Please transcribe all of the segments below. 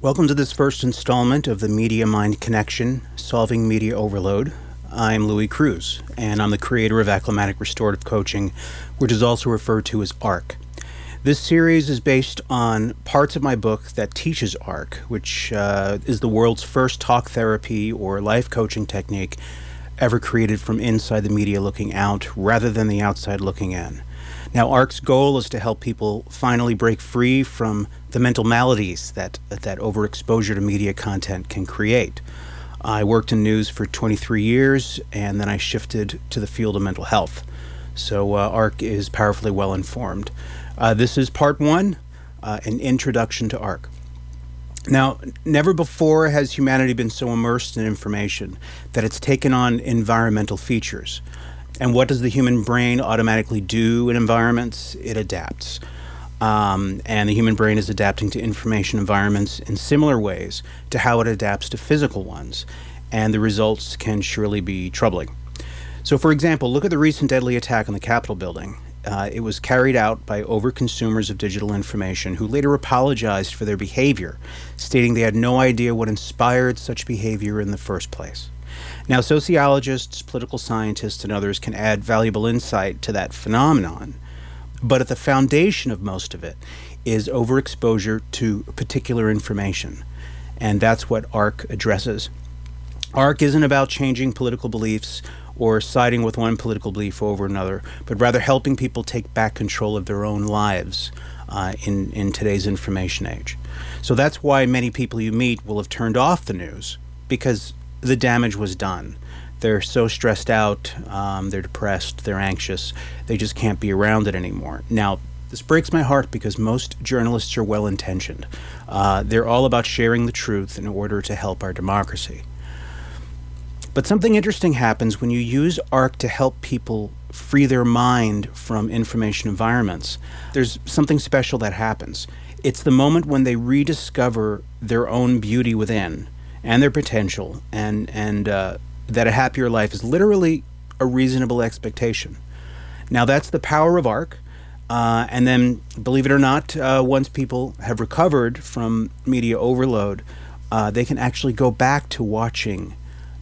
Welcome to this first installment of the Media Mind Connection, Solving Media Overload. I'm Louis Cruz, and I'm the creator of Acclimatic Restorative Coaching, which is also referred to as ARK. This series is based on parts of my book that teaches ARK, which is the world's first talk therapy or life coaching technique ever created from inside the media looking out rather than the outside looking in. Now, ARK's goal is to help people finally break free from the mental maladies that overexposure to media content can create. I worked in news for 23 years, and then I shifted to the field of mental health. So ARK is powerfully well informed. This is part one, an introduction to ARK. Now, never before has humanity been so immersed in information that it's taken on environmental features. And what does the human brain automatically do in environments? It adapts. And the human brain is adapting to information environments in similar ways to how it adapts to physical ones. And the results can surely be troubling. So, for example, look at the recent deadly attack on the Capitol building. It was carried out by overconsumers of digital information who later apologized for their behavior, stating they had no idea what inspired such behavior in the first place. Now, sociologists, political scientists, and others can add valuable insight to that phenomenon, but at the foundation of most of it is overexposure to particular information, and that's what ARK addresses. ARK isn't about changing political beliefs or siding with one political belief over another, but rather helping people take back control of their own lives in today's information age. So that's why many people you meet will have turned off the news, because the damage was done. They're so stressed out, they're depressed, they're anxious, they just can't be around it anymore. Now, this breaks my heart because most journalists are well-intentioned. They're all about sharing the truth in order to help our democracy. But something interesting happens when you use ARK to help people free their mind from information environments. There's something special that happens. It's the moment when they rediscover their own beauty within and their potential, and that a happier life is literally a reasonable expectation. Now, that's the power of ARK. And then, believe it or not, once people have recovered from media overload, they can actually go back to watching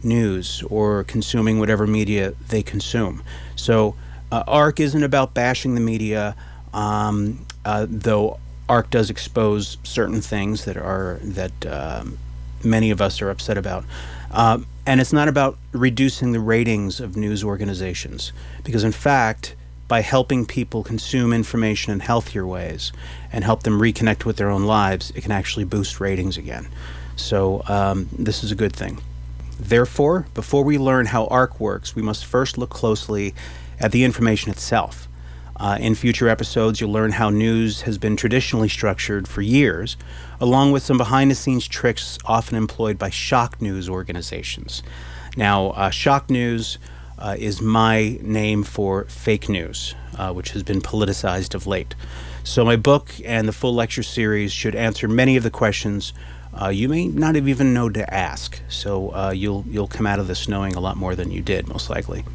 news or consuming whatever media they consume. So ARK isn't about bashing the media, though ARK does expose certain things that many of us are upset about. And it's not about reducing the ratings of news organizations, because in fact, by helping people consume information in healthier ways and help them reconnect with their own lives, it can actually boost ratings again. So this is a good thing. Therefore, before we learn how ARK works, we must first look closely at the information itself. In future episodes, you'll learn how news has been traditionally structured for years, along with some behind-the-scenes tricks often employed by shock news organizations. Now, shock news is my name for fake news, which has been politicized of late. So my book and the full lecture series should answer many of the questions you may not have even known to ask. So you'll come out of this knowing a lot more than you did, most likely.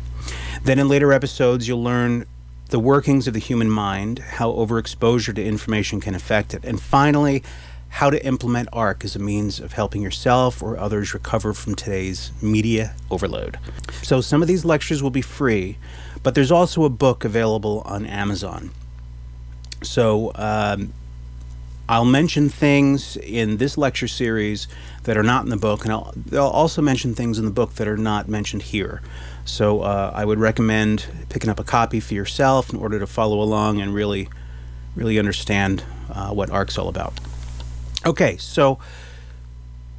Then in later episodes, you'll learn the workings of the human mind, how overexposure to information can affect it, and finally, how to implement ARK as a means of helping yourself or others recover from today's media overload. So some of these lectures will be free, but there's also a book available on Amazon. So I'll mention things in this lecture series that are not in the book, and I'll also mention things in the book that are not mentioned here. So I would recommend picking up a copy for yourself in order to follow along and really understand what ARK's all about. Okay, so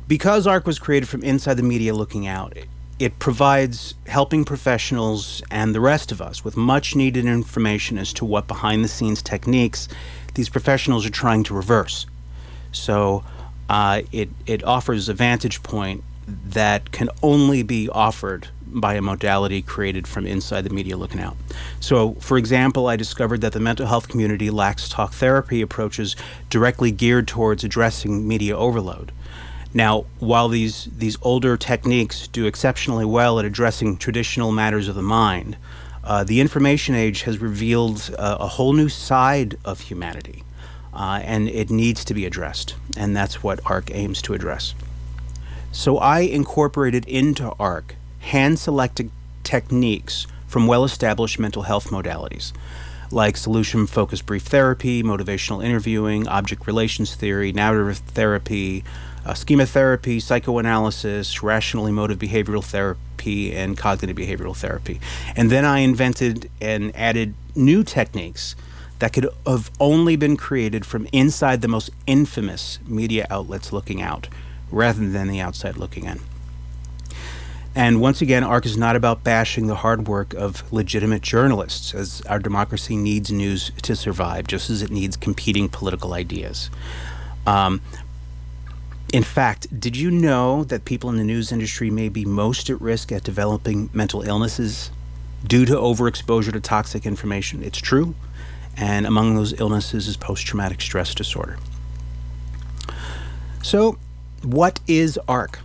because ARK was created from inside the media looking out, it provides helping professionals and the rest of us with much needed information as to what behind-the-scenes techniques these professionals are trying to reverse. So it offers a vantage point that can only be offered by a modality created from inside the media looking out. So, for example, I discovered that the mental health community lacks talk therapy approaches directly geared towards addressing media overload. Now, while these older techniques do exceptionally well at addressing traditional matters of the mind, the information age has revealed a whole new side of humanity. and it needs to be addressed, and that's what ARK aims to address. So I incorporated into ARK hand-selected techniques from well-established mental health modalities, like solution-focused brief therapy, motivational interviewing, object relations theory, narrative therapy, schema therapy, psychoanalysis, rational emotive behavioral therapy, and cognitive behavioral therapy. And then I invented and added new techniques that could have only been created from inside the most infamous media outlets looking out, rather than the outside looking in. And once again, ARK is not about bashing the hard work of legitimate journalists, as our democracy needs news to survive, just as it needs competing political ideas. In fact, did you know that people in the news industry may be most at risk at developing mental illnesses due to overexposure to toxic information? It's true. And among those illnesses is post-traumatic stress disorder. So, what is ARK?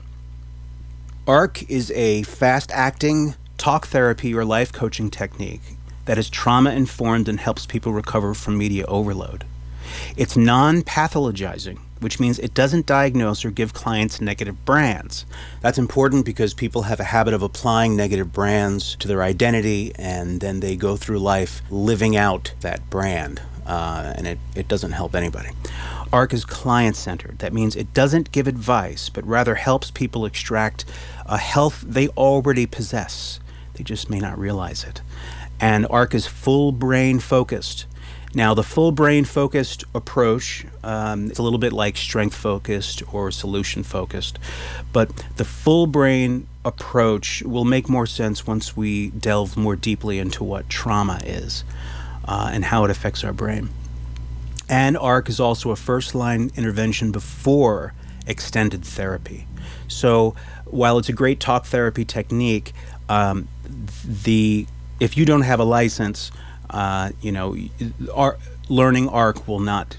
ARK is a fast-acting talk therapy or life coaching technique that is trauma-informed and helps people recover from media overload. It's non-pathologizing, which means it doesn't diagnose or give clients negative brands. That's important because people have a habit of applying negative brands to their identity, and then they go through life living out that brand, and it doesn't help anybody. ARK is client-centered. That means it doesn't give advice, but rather helps people extract a health they already possess. They just may not realize it. And ARK is full brain focused. Now, the full brain focused approach, it's a little bit like strength focused or solution focused, but the full brain approach will make more sense once we delve more deeply into what trauma is and how it affects our brain. And ARK is also a first-line intervention before extended therapy. So while it's a great talk therapy technique, if you don't have a license, learning ARK will not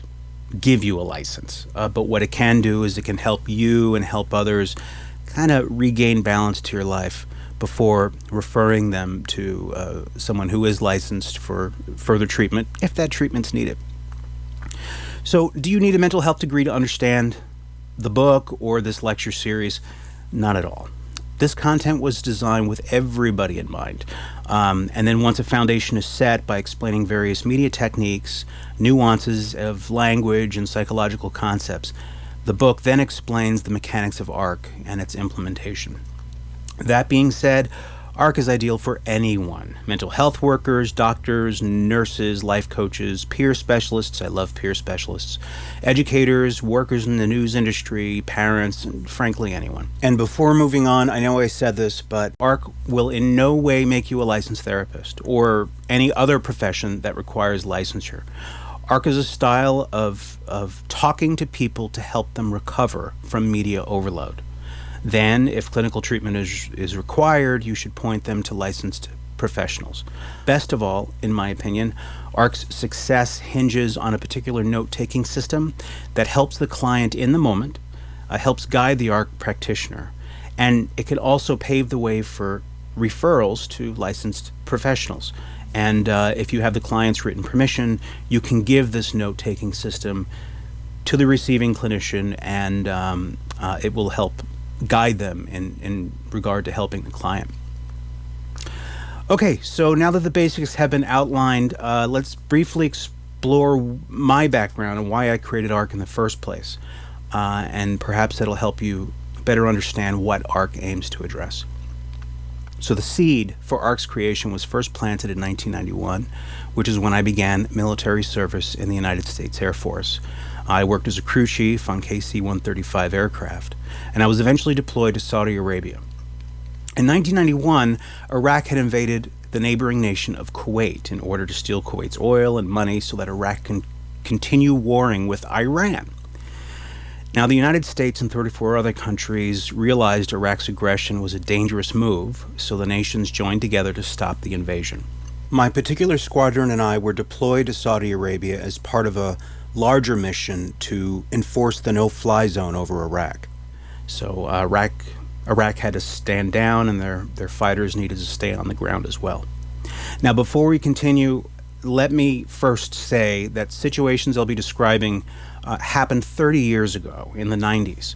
give you a license. But what it can do is it can help you and help others kind of regain balance to your life before referring them to someone who is licensed for further treatment, if that treatment's needed. So, do you need a mental health degree to understand the book or this lecture series? Not at all. This content was designed with everybody in mind. And then once a foundation is set by explaining various media techniques, nuances of language, and psychological concepts, the book then explains the mechanics of ARK and its implementation. That being said, ARK is ideal for anyone. Mental health workers, doctors, nurses, life coaches, peer specialists, I love peer specialists, educators, workers in the news industry, parents, and frankly anyone. And before moving on, I know I said this, but ARK will in no way make you a licensed therapist or any other profession that requires licensure. ARK is a style of talking to people to help them recover from media overload. Then, if clinical treatment is required, you should point them to licensed professionals. Best of all, in my opinion, ARK's success hinges on a particular note-taking system that helps the client in the moment, helps guide the ARK practitioner, and it can also pave the way for referrals to licensed professionals. And if you have the client's written permission, you can give this note-taking system to the receiving clinician, and it will help guide them in regard to helping the client. Okay, so now that the basics have been outlined, let's briefly explore my background and why I created ARK in the first place. And perhaps that'll help you better understand what ARK aims to address. So the seed for ARK's creation was first planted in 1991, which is when I began military service in the United States Air Force. I worked as a crew chief on KC-135 aircraft, and I was eventually deployed to Saudi Arabia. In 1991, Iraq had invaded the neighboring nation of Kuwait in order to steal Kuwait's oil and money so that Iraq can continue warring with Iran. Now, the United States and 34 other countries realized Iraq's aggression was a dangerous move, so the nations joined together to stop the invasion. My particular squadron and I were deployed to Saudi Arabia as part of a larger mission to enforce the no-fly zone over Iraq. So Iraq had to stand down, and their fighters needed to stay on the ground as well. Now, before we continue, let me first say that situations I'll be describing happened 30 years ago in the 90s.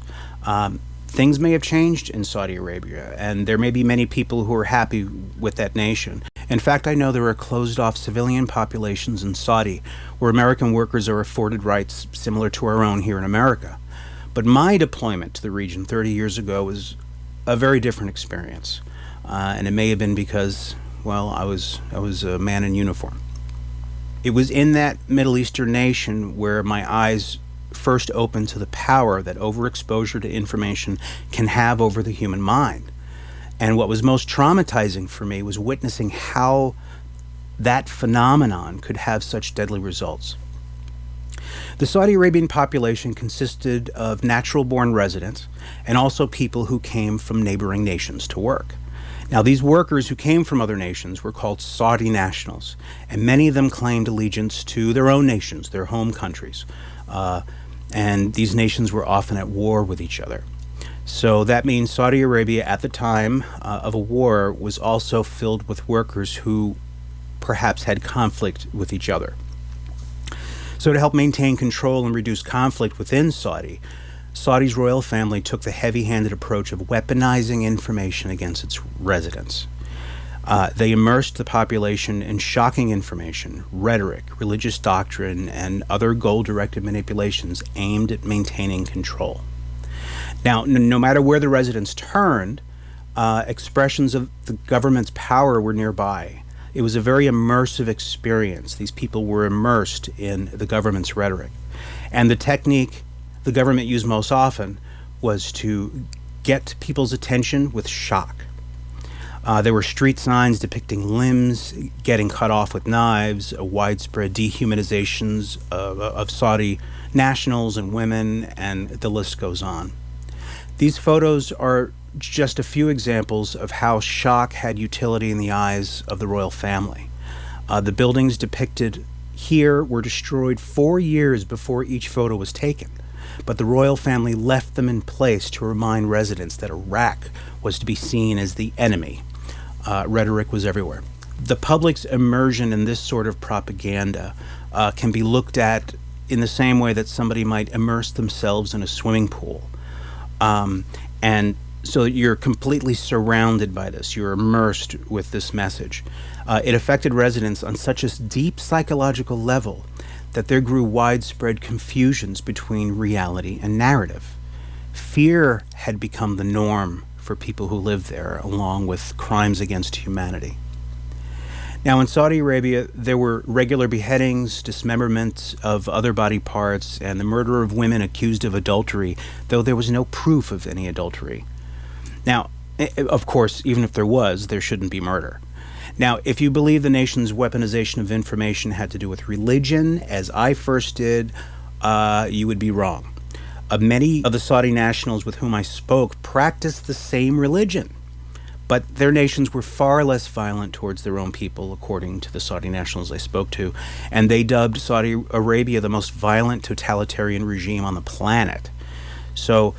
Things may have changed in Saudi Arabia, and there may be many people who are happy with that nation. In fact, I know there are closed-off civilian populations in Saudi where American workers are afforded rights similar to our own here in America. But my deployment to the region 30 years ago was a very different experience, and it may have been because, well, I was a man in uniform. It was in that Middle Eastern nation where my eyes first opened to the power that overexposure to information can have over the human mind. And what was most traumatizing for me was witnessing how that phenomenon could have such deadly results. The Saudi Arabian population consisted of natural-born residents and also people who came from neighboring nations to work. Now, these workers who came from other nations were called Saudi nationals, and many of them claimed allegiance to their own nations, their home countries. And these nations were often at war with each other. So that means Saudi Arabia at the time of a war was also filled with workers who perhaps had conflict with each other. So to help maintain control and reduce conflict within Saudi's royal family took the heavy-handed approach of weaponizing information against its residents. They immersed the population in shocking information, rhetoric, religious doctrine, and other goal-directed manipulations aimed at maintaining control. Now, no matter where the residents turned, expressions of the government's power were nearby. It was a very immersive experience. These people were immersed in the government's rhetoric. And the technique the government used most often was to get people's attention with shock. There were street signs depicting limbs getting cut off with knives, widespread dehumanizations of Saudi nationals and women, and the list goes on. These photos are just a few examples of how shock had utility in the eyes of the royal family. The buildings depicted here were destroyed 4 years before each photo was taken, but the royal family left them in place to remind residents that Iraq was to be seen as the enemy. Rhetoric was everywhere. The public's immersion in this sort of propaganda can be looked at in the same way that somebody might immerse themselves in a swimming pool. And so you're completely surrounded by this. You're immersed with this message. It affected residents on such a deep psychological level that there grew widespread confusions between reality and narrative. Fear had become the norm for people who lived there, along with crimes against humanity. Now, in Saudi Arabia, there were regular beheadings, dismemberment of other body parts, and the murder of women accused of adultery, though there was no proof of any adultery. Now, of course, even if there was, there shouldn't be murder. Now, if you believe the nation's weaponization of information had to do with religion, as I first did, you would be wrong. Many of the Saudi nationals with whom I spoke practiced the same religion, but their nations were far less violent towards their own people, according to the Saudi nationals I spoke to, and they dubbed Saudi Arabia the most violent totalitarian regime on the planet. So,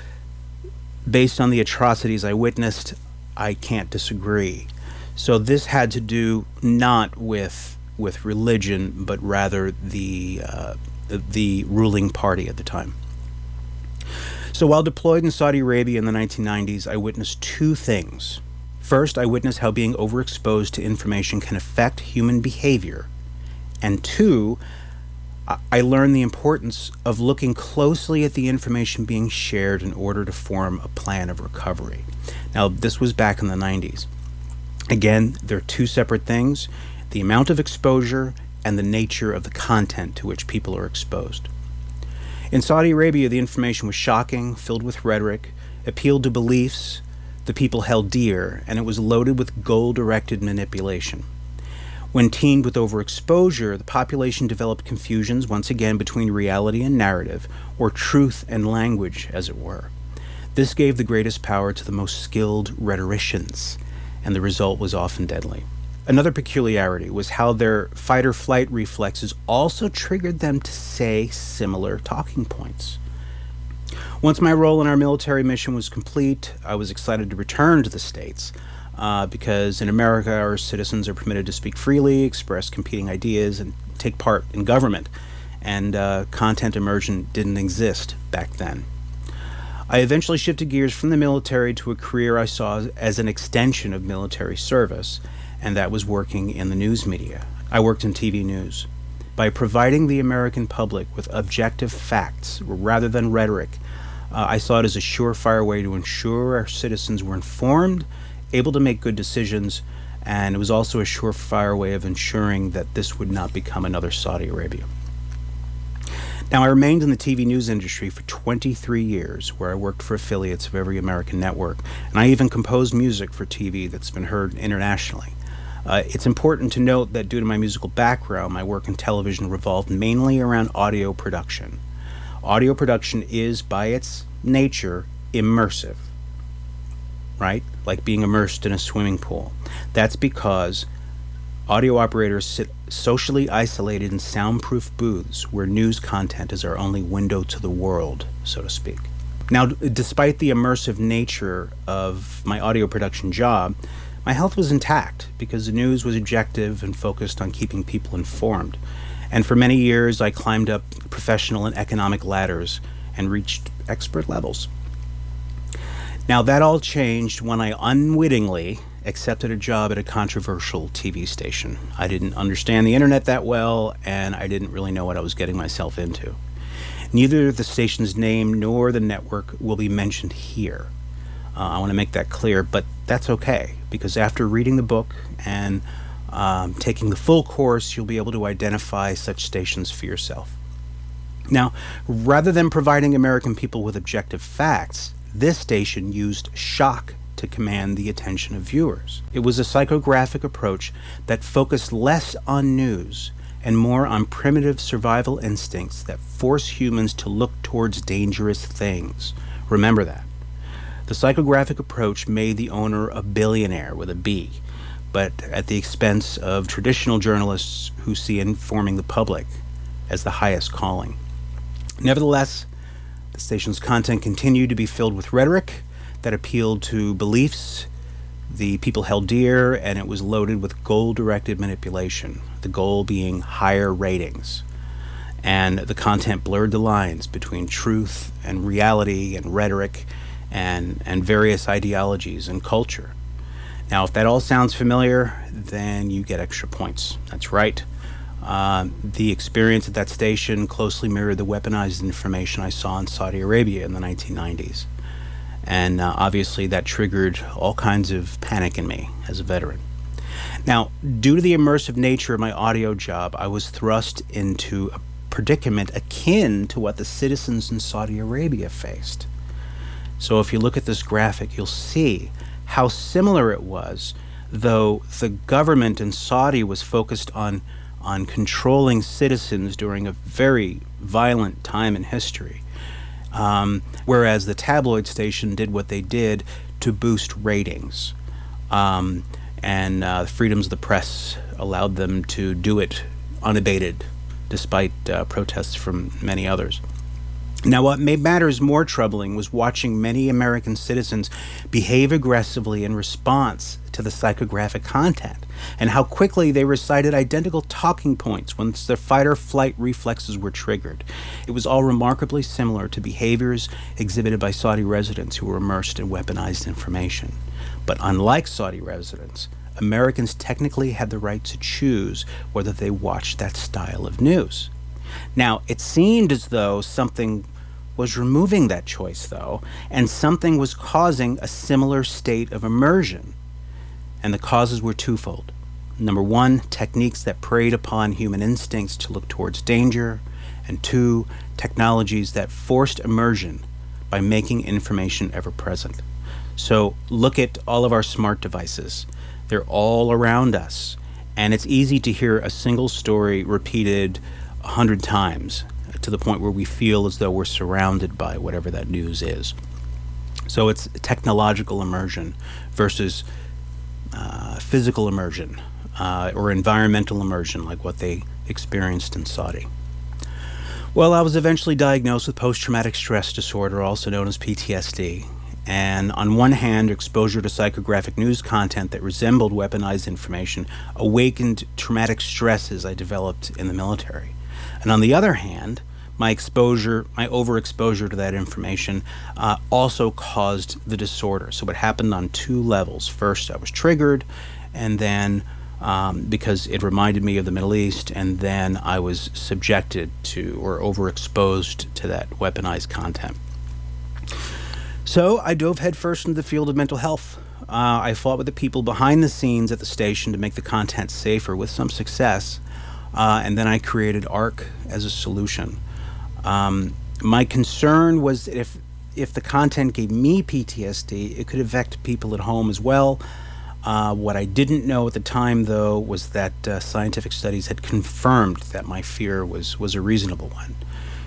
based on the atrocities I witnessed, I can't disagree. So this had to do not with religion, but rather the ruling party at the time. So while deployed in Saudi Arabia in the 1990s, I witnessed two things. First, I witnessed how being overexposed to information can affect human behavior. And two, I learned the importance of looking closely at the information being shared in order to form a plan of recovery. Now, this was back in the 90s. Again, they're two separate things: the amount of exposure and the nature of the content to which people are exposed. In Saudi Arabia, the information was shocking, filled with rhetoric, appealed to beliefs the people held dear, and it was loaded with goal-directed manipulation. When teamed with overexposure, the population developed confusions once again between reality and narrative, or truth and language, as it were. This gave the greatest power to the most skilled rhetoricians, and the result was often deadly. Another peculiarity was how their fight-or-flight reflexes also triggered them to say similar talking points. Once my role in our military mission was complete, I was excited to return to the States. because in America, our citizens are permitted to speak freely, express competing ideas, and take part in government. And content immersion didn't exist back then. I eventually shifted gears from the military to a career I saw as an extension of military service, and that was working in the news media. I worked in TV news. By providing the American public with objective facts rather than rhetoric, I saw it as a surefire way to ensure our citizens were informed, able to make good decisions, and it was also a surefire way of ensuring that this would not become another Saudi Arabia. Now, I remained in the TV news industry for 23 years, where I worked for affiliates of every American network, and I even composed music for TV that's been heard internationally. It's important to note that due to my musical background, my work in television revolved mainly around audio production. Audio production is, by its nature, immersive, right? Like being immersed in a swimming pool. That's because audio operators sit socially isolated in soundproof booths where news content is our only window to the world, so to speak. Now, despite the immersive nature of my audio production job, my health was intact because the news was objective and focused on keeping people informed. And for many years, I climbed up professional and economic ladders and reached expert levels. Now, that all changed when I unwittingly accepted a job at a controversial TV station. I didn't understand the internet that well, and I didn't really know what I was getting myself into. Neither the station's name nor the network will be mentioned here. I want to make that clear, but that's okay, because after reading the book and taking the full course, you'll be able to identify such stations for yourself. Now, rather than providing American people with objective facts, this station used shock to command the attention of viewers. It was a psychographic approach that focused less on news and more on primitive survival instincts that force humans to look towards dangerous things. Remember that. The psychographic approach made the owner a billionaire with a B, but at the expense of traditional journalists who see informing the public as the highest calling. Nevertheless, the station's content continued to be filled with rhetoric that appealed to beliefs the people held dear, and it was loaded with goal-directed manipulation, the goal being higher ratings. And the content blurred the lines between truth and reality and rhetoric and various ideologies and culture. Now, if that all sounds familiar, then you get extra points. That's right. The experience at that station closely mirrored the weaponized information I saw in Saudi Arabia in the 1990s. And obviously that triggered all kinds of panic in me as a veteran. Now, due to the immersive nature of my audio job, I was thrust into a predicament akin to what the citizens in Saudi Arabia faced. So if you look at this graphic, you'll see how similar it was, though the government in Saudi was focused on controlling citizens during a very violent time in history. Whereas the tabloid station did what they did to boost ratings. And the freedoms of the press allowed them to do it unabated, despite protests from many others. Now, what made matters more troubling was watching many American citizens behave aggressively in response to the psychographic content, and how quickly they recited identical talking points once their fight-or-flight reflexes were triggered. It was all remarkably similar to behaviors exhibited by Saudi residents who were immersed in weaponized information. But unlike Saudi residents, Americans technically had the right to choose whether they watched that style of news. Now, it seemed as though something was removing that choice, though, and something was causing a similar state of immersion. And the causes were twofold. Number one, techniques that preyed upon human instincts to look towards danger, and two, technologies that forced immersion by making information ever present. So look at all of our smart devices. They're all around us, and it's easy to hear a single story repeated 100 times to the point where we feel as though we're surrounded by whatever that news is. So it's technological immersion versus physical immersion or environmental immersion, like what they experienced in Saudi. Well, I was eventually diagnosed with post-traumatic stress disorder, also known as PTSD, And on one hand, exposure to psychographic news content that resembled weaponized information awakened traumatic stresses I developed in the military. And on the other hand, my overexposure to that information also caused the disorder. So it happened on two levels. First, I was triggered, and then because it reminded me of the Middle East, and then I was subjected to or overexposed to that weaponized content. So I dove headfirst into the field of mental health. I fought with the people behind the scenes at the station to make the content safer with some success, and then I created Ark as a solution. My concern was that if the content gave me PTSD, it could affect people at home as well. What I didn't know at the time, though, was that scientific studies had confirmed that my fear was a reasonable one.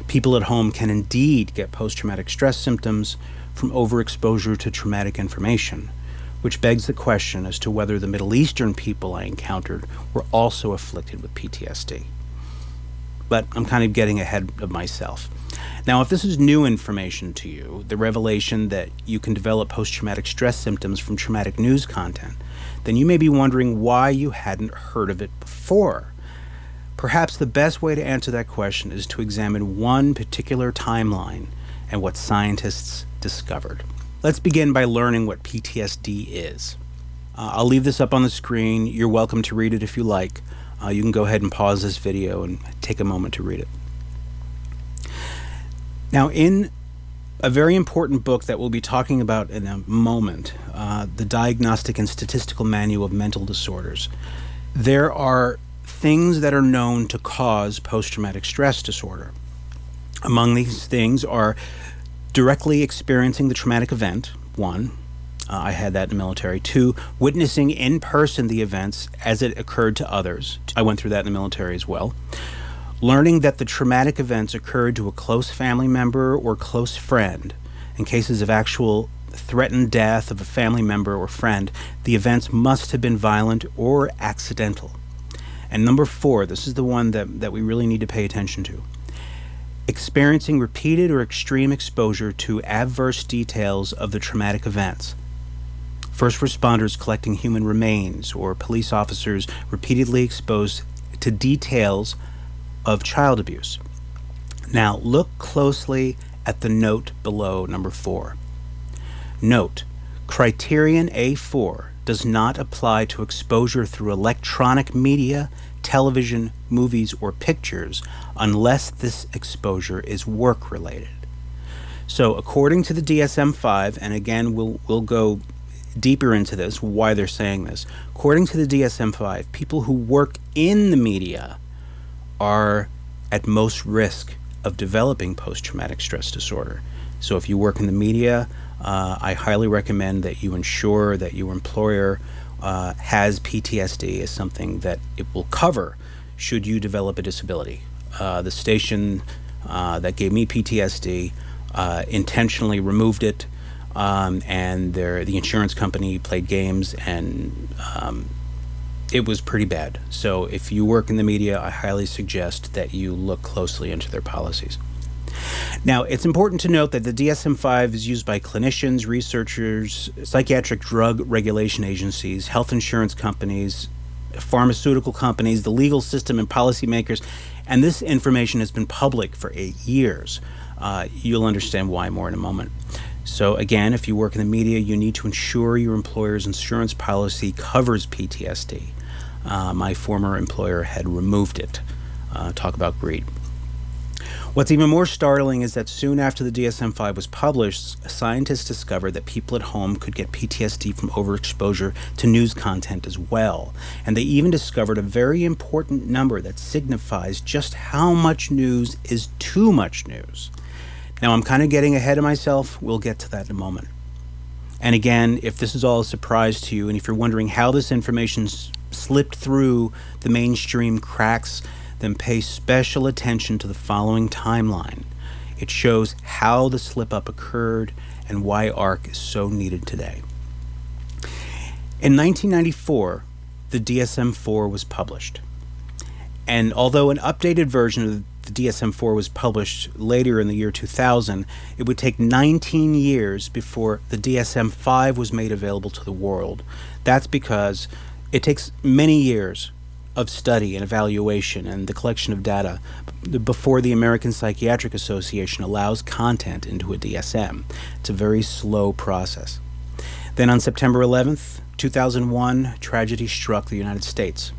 People at home can indeed get post-traumatic stress symptoms from overexposure to traumatic information, which begs the question as to whether the Middle Eastern people I encountered were also afflicted with PTSD. But I'm kind of getting ahead of myself. Now, if this is new information to you, the revelation that you can develop post-traumatic stress symptoms from traumatic news content, then you may be wondering why you hadn't heard of it before. Perhaps the best way to answer that question is to examine one particular timeline and what scientists discovered. Let's begin by learning what PTSD is. I'll leave this up on the screen. You're welcome to read it if you like. You can go ahead and pause this video and take a moment to read it. Now, in a very important book that we'll be talking about in a moment, the Diagnostic and Statistical Manual of Mental Disorders, there are things that are known to cause post-traumatic stress disorder. Among these things are directly experiencing the traumatic event, one. I had that in the military. Two, witnessing in person the events as it occurred to others. I went through that in the military as well. Learning that the traumatic events occurred to a close family member or close friend. In cases of actual threatened death of a family member or friend, the events must have been violent or accidental. And number four, this is the one that we really need to pay attention to. Experiencing repeated or extreme exposure to adverse details of the traumatic events. First responders collecting human remains or police officers repeatedly exposed to details of child abuse. Now, look closely at the note below number 4. Note, criterion A4 does not apply to exposure through electronic media, television, movies, or pictures unless this exposure is work-related. So, according to the DSM-5, and again, we'll go deeper into this, why they're saying this. According to the DSM-5, people who work in the media are at most risk of developing post-traumatic stress disorder. So if you work in the media, I highly recommend that you ensure that your employer has PTSD as something that it will cover should you develop a disability. The station that gave me PTSD intentionally removed it, and the insurance company played games, and it was pretty bad. So if you work in the media, I highly suggest that you look closely into their policies. Now, it's important to note that the DSM-5 is used by clinicians, researchers, psychiatric drug regulation agencies, health insurance companies, pharmaceutical companies, the legal system, and policymakers, and this information has been public for 8 years. You'll understand why more in a moment. So again, if you work in the media, you need to ensure your employer's insurance policy covers PTSD. My former employer had removed it. Talk about greed. What's even more startling is that soon after the DSM-5 was published, scientists discovered that people at home could get PTSD from overexposure to news content as well. And they even discovered a very important number that signifies just how much news is too much news. Now, I'm kind of getting ahead of myself. We'll get to that in a moment. And again, if this is all a surprise to you, and if you're wondering how this information slipped through the mainstream cracks, then pay special attention to the following timeline. It shows how the slip-up occurred and why Ark is so needed today. In 1994, the DSM-4 was published. And although an updated version of the DSM-4 was published later in the year 2000, it would take 19 years before the DSM-5 was made available to the world. That's because it takes many years of study and evaluation and the collection of data before the American Psychiatric Association allows content into a DSM. It's a very slow process. Then on September 11th, 2001, tragedy struck the United States.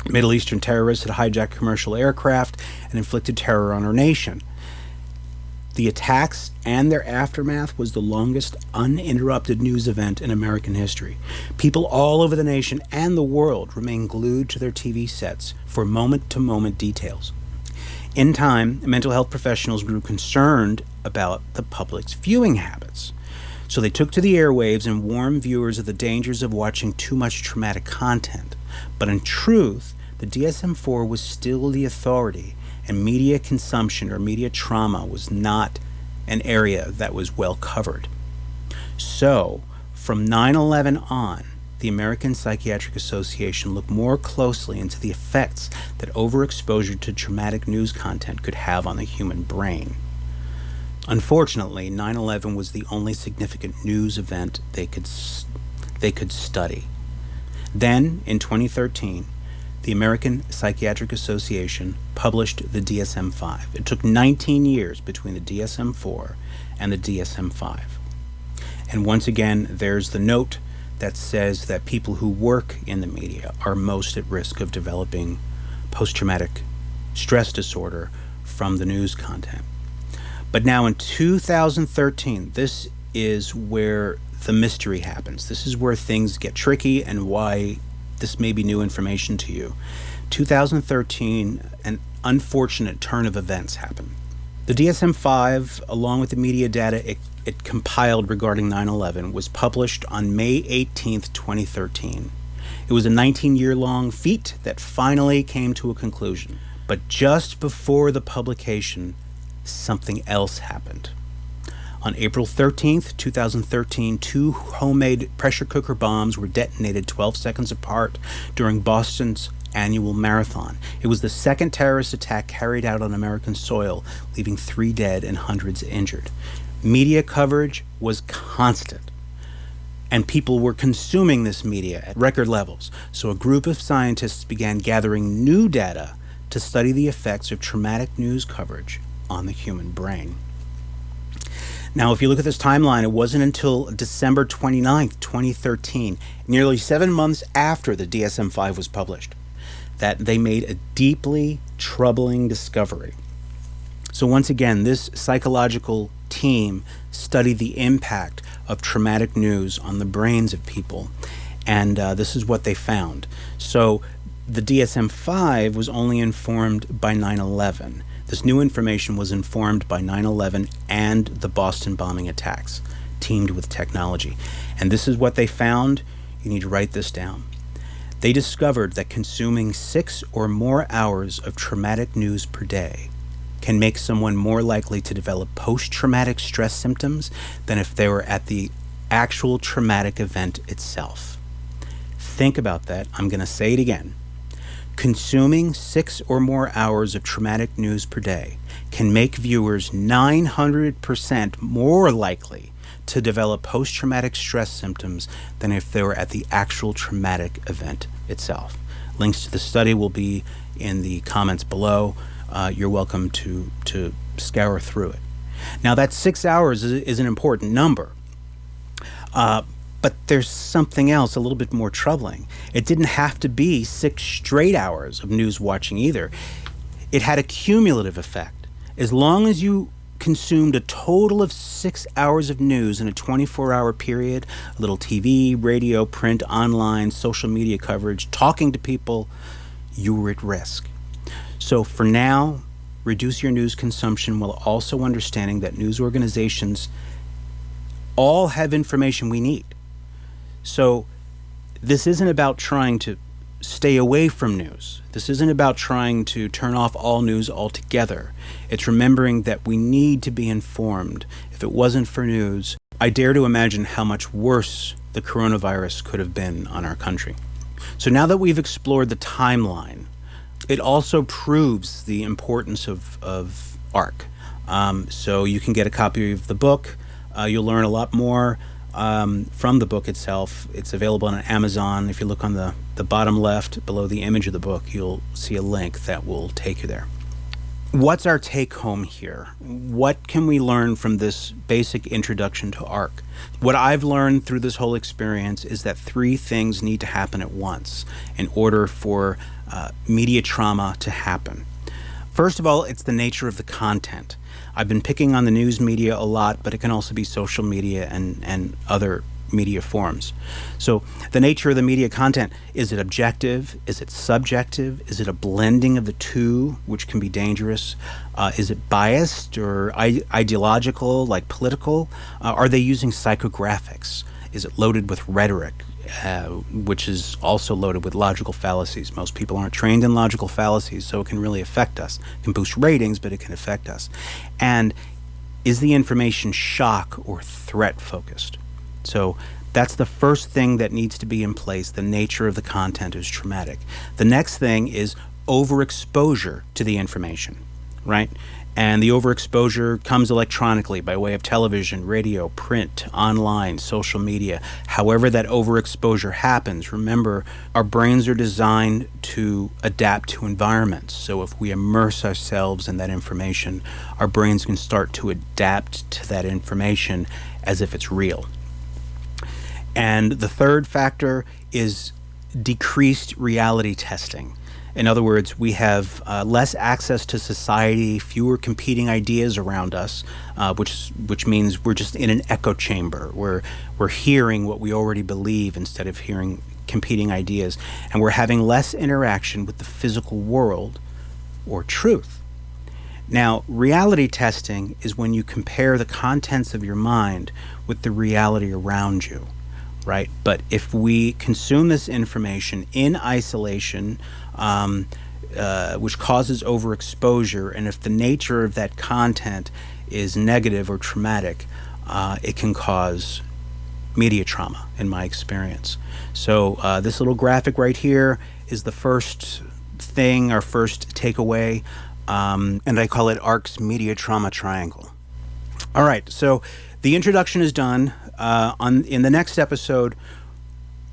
Middle Eastern terrorists had hijacked commercial aircraft and inflicted terror on our nation. The attacks and their aftermath was the longest uninterrupted news event in American history. People all over the nation and the world remained glued to their TV sets for moment-to-moment details. In time, mental health professionals grew concerned about the public's viewing habits. So they took to the airwaves and warned viewers of the dangers of watching too much traumatic content. But in truth, the DSM-4 was still the authority, and media consumption or media trauma was not an area that was well covered. So, from 9/11 on, the American Psychiatric Association looked more closely into the effects that overexposure to traumatic news content could have on the human brain. Unfortunately, 9/11 was the only significant news event they could study. Then, in 2013, the American Psychiatric Association published the DSM-5. It took 19 years between the DSM-4 and the DSM-5. And once again, there's the note that says that people who work in the media are most at risk of developing post-traumatic stress disorder from the news content. But now in 2013, this is where the mystery happens. This is where things get tricky and why this may be new information to you. 2013, an unfortunate turn of events happened. The DSM-5, along with the media data it compiled regarding 9/11, was published on May 18th, 2013. It was a 19-year-long feat that finally came to a conclusion. But just before the publication, something else happened. On April 13th, 2013, 2 homemade pressure cooker bombs were detonated 12 seconds apart during Boston's annual marathon. It was the second terrorist attack carried out on American soil, leaving 3 dead and hundreds injured. Media coverage was constant, and people were consuming this media at record levels. So a group of scientists began gathering new data to study the effects of traumatic news coverage on the human brain. Now, if you look at this timeline, it wasn't until December 29th, 2013, nearly 7 months after the DSM-5 was published, that they made a deeply troubling discovery. So once again, this psychological team studied the impact of traumatic news on the brains of people, and this is what they found. So the DSM-5 was only informed by 9/11. This new information was informed by 9/11 and the Boston bombing attacks, teamed with technology. And this is what they found. You need to write this down. They discovered that consuming 6 or more hours of traumatic news per day can make someone more likely to develop post-traumatic stress symptoms than if they were at the actual traumatic event itself. Think about that. I'm going to say it again. Consuming 6 or more hours of traumatic news per day can make viewers 900% more likely to develop post-traumatic stress symptoms than if they were at the actual traumatic event itself. Links to the study will be in the comments below. You're welcome to scour through it. Now, that 6 hours is an important number. But there's something else a little bit more troubling. It didn't have to be 6 straight hours of news watching either. It had a cumulative effect. As long as you consumed a total of 6 hours of news in a 24-hour period, a little TV, radio, print, online, social media coverage, talking to people, you were at risk. So for now, reduce your news consumption while also understanding that news organizations all have information we need. So this isn't about trying to stay away from news. This isn't about trying to turn off all news altogether. It's remembering that we need to be informed. If it wasn't for news, I dare to imagine how much worse the coronavirus could have been on our country. So now that we've explored the timeline, It also proves the importance of ARK. So you can get a copy of the book. You'll learn a lot more from the book itself. It's available on Amazon. If you look on the bottom left below the image of the book, you'll see a link that will take you there. What's our take home here? What can we learn from this basic introduction to ARK? What I've learned through this whole experience is that 3 things need to happen at once in order for media trauma to happen. First of all, it's the nature of the content. I've been picking on the news media a lot, but it can also be social media and other media forms. So the nature of the media content, is it objective? Is it subjective? Is it a blending of the two, which can be dangerous? Is it biased or ideological, like political? Are they using psychographics? Is it loaded with rhetoric, which is also loaded with logical fallacies? Most people aren't trained in logical fallacies, so it can really affect us. It can boost ratings, but it can affect us. And is the information shock or threat focused? So that's the first thing that needs to be in place. The nature of the content is traumatic. The next thing is overexposure to the information, right? And the overexposure comes electronically by way of television, radio, print, online, social media. However that overexposure happens, remember, our brains are designed to adapt to environments. So if we immerse ourselves in that information, our brains can start to adapt to that information as if it's real. And the third factor is decreased reality testing. In other words, we have less access to society, fewer competing ideas around us, which means we're just in an echo chamber. We're hearing what we already believe instead of hearing competing ideas. And we're having less interaction with the physical world or truth. Now, reality testing is when you compare the contents of your mind with the reality around you. Right? But if we consume this information in isolation, which causes overexposure, and if the nature of that content is negative or traumatic, it can cause media trauma, in my experience. So this little graphic right here is the first thing, our first takeaway, and I call it ARK's Media Trauma Triangle. All right, so the introduction is done. In the next episode,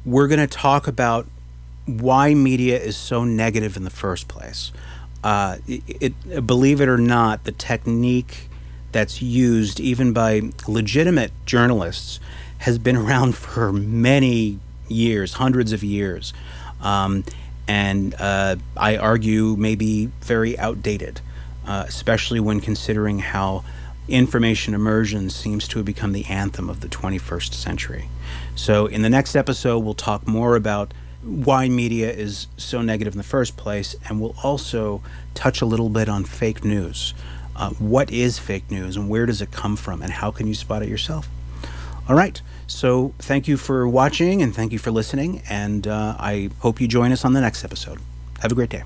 we're going to talk about why media is so negative in the first place. Believe it or not, the technique that's used even by legitimate journalists has been around for many years, hundreds of years, and I argue may be very outdated, especially when considering how information immersion seems to have become the anthem of the 21st century. So in the next episode, we'll talk more about why media is so negative in the first place, and we'll also touch a little bit on fake news. What is fake news and where does it come from, and how can you spot it yourself? All right, so thank you for watching and thank you for listening, and I hope you join us on the next episode. Have a great day.